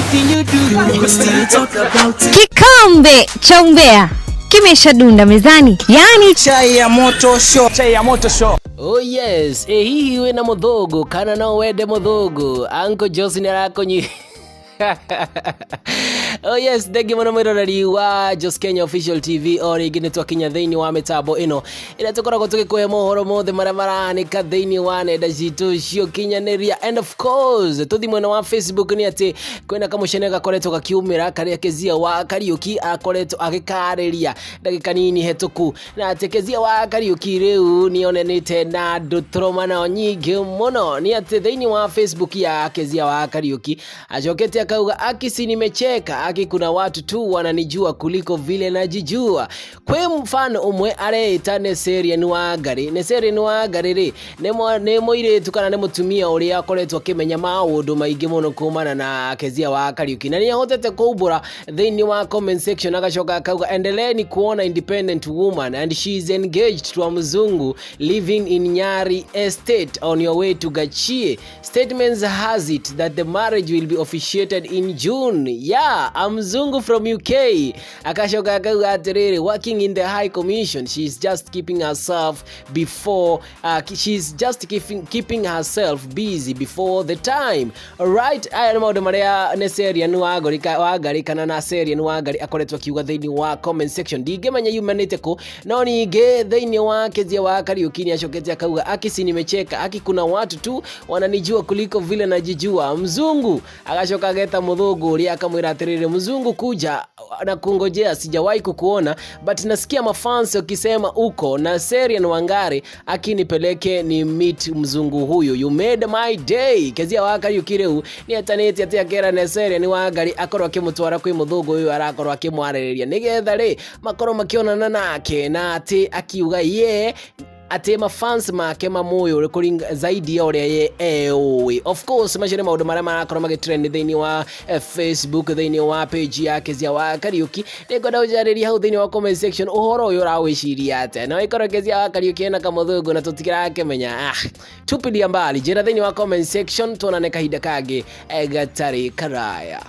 anything you do, we still talk about it. Kikombe cha umbea kimeshadunda mezani, yani chai ya moto show, chai ya moto show. Oh yes, hihi we na mudhogo kana no wende mudhogo Uncle Johnson arakonyi. Oh yes, ndege mwana mwiroreri wa Just Kenya Official TV ori gine twakinya thini wa metabo ino ira tukoragwo tugikuhe mohoro mothe marani ka thini wa nenda citu cio kinyaneria. And of course tuthi mwena wa Facebook ni ati kwena kamucene gakoretwo gakiumira karia Keziah wa Kariuki akoretwo agikariria ndagika nini hetuku na ati Keziah wa Kariuki riu ni onenete na ndutromana nyingi muno. Ni ati thini wa Facebook ya Keziah wa Kariuki ajokete akauga akisi nimecheka aki kuna watu tu wananijua kuliko vile najijua. Kwe mfano umwe areita Neserian wa Ngari. Neserian wa Ngari ri nemo ire tukana nemo tumia uri akoretwo akimenya maundu maingi muno kumana na Keziah wa Kariuki. Na ni ahotete kuubura thini wa comment section agacoka akauga endeleeni kuona independent woman and she is engaged to a Mzungu living in Nyari estate on your way to Gachie. Statements has it that the marriage will be officiated in June. Yeah, I'm Mzungu from UK. Akashoka akauga atiriri, working in the High Commission. She's just keeping herself keeping herself busy before the time. Alright, aya ni maundu maria Neserian wa Ngari kana na Neserian wa Ngari akoretwo akiuga thini wa comment section. Ndingemenya yumanite ku no ninge thini wa Keziah wa Kariuki ni acokete akauga akisi nimecheka aki kuna watu tu wananijua kuliko vile najijua. Mzungu akashoka ageta mudhogo uri akamwira atiriri, Mzungu kuja na kungojea, sijawahi kukuona but nasikia mafans wakisema uko na Neserian wa Ngari akinipeleke ni meet Mzungu huyu. You made my day. Keziah wa Kariuki riu ni ataneti ati akera Neserian wa Ngari akorwo akimutwara kwi mudhogo uyu arakorwo akimwaririria nigetha ri makorwo makionana nake na ati akiuga ati mafans make mamoyo recording zaidi ya uria ye of course machere maundu maria marakorwo magitrend thini wa Facebook thini wa page ya Keziah wa Kariuki. Nigoda ujariria hau thini wa comment section uhoro uyu urawiciria ate na ikorwo Keziah wa Kariuki na kamuthugu na tutikira akimenya tupilia mbali jira thini wa comment section tuonane kahinda kage gatari karaya.